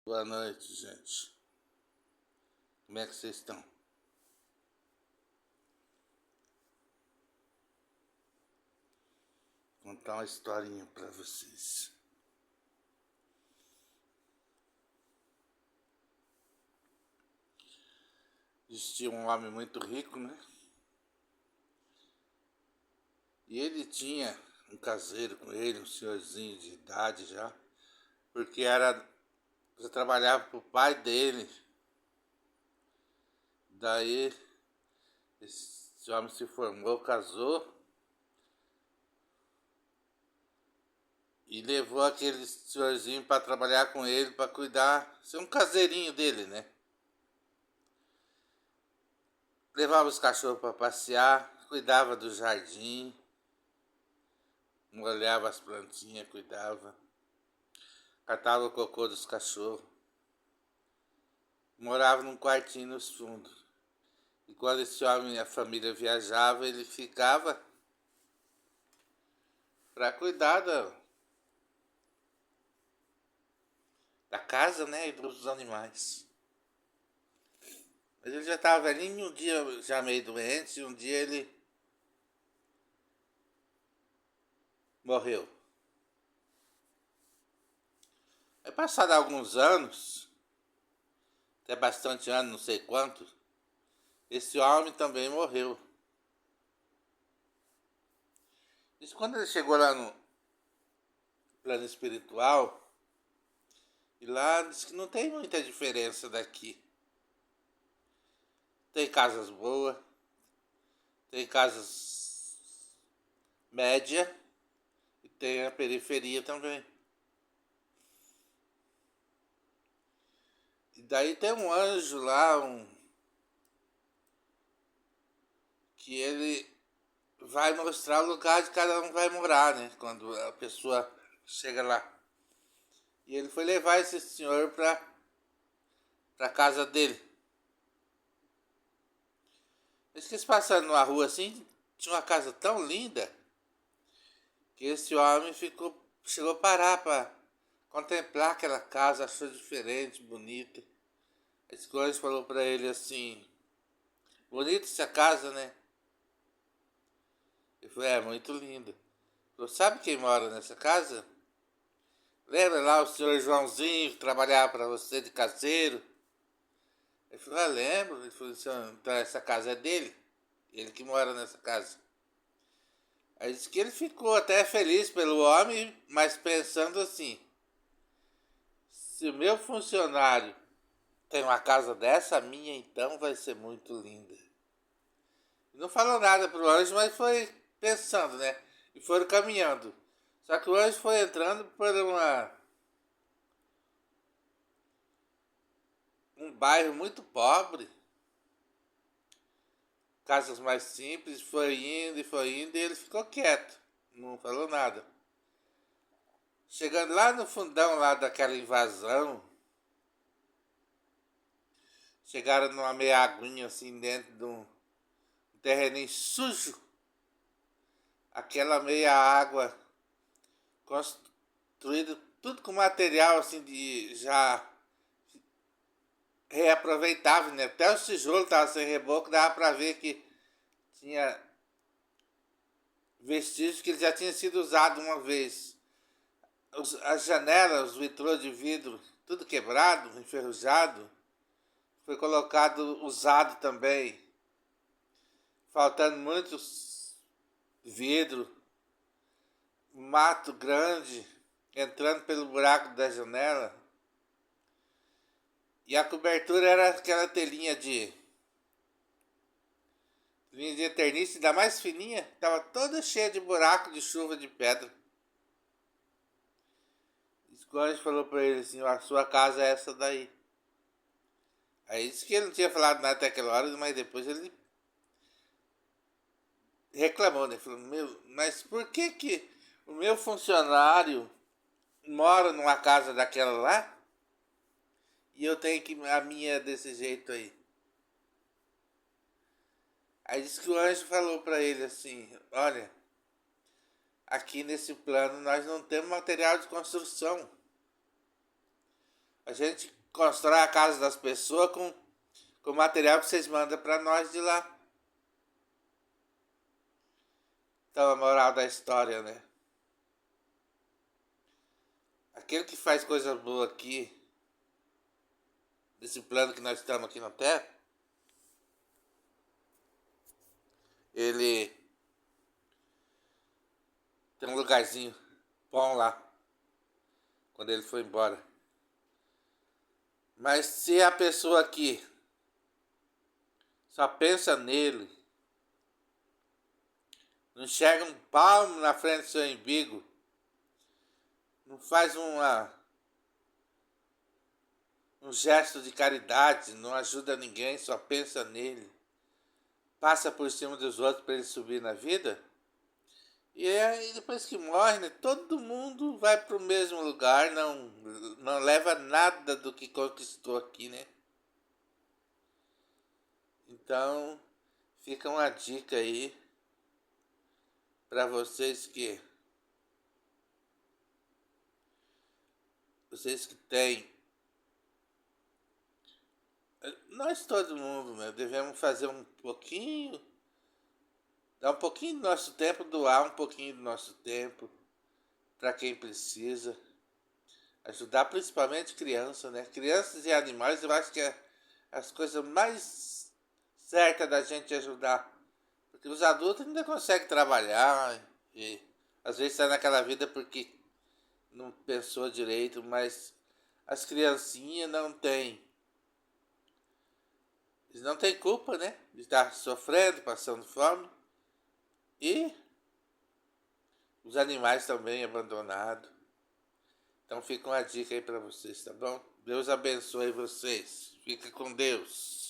Boa noite, gente. Como é que vocês estão? Vou contar uma historinha pra vocês. Existia um homem muito rico, né? E ele tinha um caseiro com ele, um senhorzinho de idade já, porque já trabalhava pro pai dele. Daí esse homem se formou, casou e levou aquele senhorzinho para trabalhar com ele, para cuidar, ser um caseirinho dele, né? Levava os cachorros para passear, cuidava do jardim, molhava as plantinhas, cuidava, catava o cocô dos cachorros. Morava num quartinho nos fundos. E quando esse homem e a família viajava, ele ficava para cuidar da casa, né, e dos animais. Mas ele já estava velhinho, um dia já meio doente, e um dia ele morreu. Aí passado alguns anos, até bastante anos, não sei quantos, esse homem também morreu. Isso quando ele chegou lá no plano espiritual, e lá disse que não tem muita diferença daqui. Tem casas boas, tem casas média e tem a periferia também. E daí tem um anjo lá, que ele vai mostrar o lugar de cada um vai morar, né? Quando a pessoa chega lá. E ele foi levar esse senhor pra casa dele. Eles quis passando numa rua assim, tinha uma casa tão linda que esse homem chegou a parar para contemplar aquela casa, achou diferente, bonita. Esse anjo falou para ele assim: bonita essa casa, né? Ele falou: é, muito linda. Ele falou: sabe quem mora nessa casa? Lembra lá o senhor Joãozinho que trabalhava para você de caseiro? Ele falou: ah, lembro. Ele falou: então essa casa é dele? Ele que mora nessa casa. Aí disse que ele ficou até feliz pelo homem, mas pensando assim: se o meu funcionário tem uma casa dessa, a minha então vai ser muito linda. Não falou nada pro anjo, mas foi pensando, né? E foram caminhando. Só que o anjo foi entrando por um bairro muito pobre, casas mais simples, foi indo e ele ficou quieto, não falou nada. Chegando lá no fundão lá daquela invasão, chegaram numa meia aguinha assim dentro de um terreninho sujo, aquela meia água construída tudo com material assim de já reaproveitável, né? Até o tijolo estava sem reboco, dava para ver que tinha vestígios que ele já tinha sido usado uma vez. As janelas, os vitrôs de vidro, tudo quebrado, enferrujado, foi colocado usado também, faltando muitos vidros, mato grande entrando pelo buraco da janela. E a cobertura era aquela telinha de eternice, ainda mais fininha, estava toda cheia de buraco de chuva de pedra. O anjo falou pra ele assim: a sua casa é essa daí. Aí disse que ele não tinha falado nada até aquela hora, mas depois ele reclamou, né? Falou: meu, mas por que o meu funcionário mora numa casa daquela lá e eu tenho que a minha desse jeito aí? Aí disse que o anjo falou pra ele assim: olha, aqui nesse plano nós não temos material de construção. A gente constrói a casa das pessoas com o material que vocês mandam para nós de lá. Então a moral da história, né? Aquele que faz coisa boa aqui, desse plano que nós estamos aqui na Terra, ele tem um lugarzinho bom lá, quando ele foi embora. Mas se a pessoa aqui só pensa nele, não enxerga um palmo na frente do seu umbigo, não faz um gesto de caridade, não ajuda ninguém, só pensa nele, passa por cima dos outros para ele subir na vida, e aí depois que morre, né, todo mundo vai para o mesmo lugar, não leva nada do que conquistou aqui, né? Então fica uma dica aí para vocês que têm, nós todo mundo, né, devemos fazer um pouquinho, dar um pouquinho do nosso tempo, doar um pouquinho do nosso tempo para quem precisa, ajudar principalmente crianças, né? Crianças e animais, eu acho que é as coisas mais certas da gente ajudar, porque os adultos ainda conseguem trabalhar e às vezes está naquela vida porque não pensou direito, mas as criancinhas não têm. Eles não têm culpa, né? De estar sofrendo, passando fome. E os animais também abandonados. Então fica uma dica aí para vocês, tá bom? Deus abençoe vocês. Fica com Deus.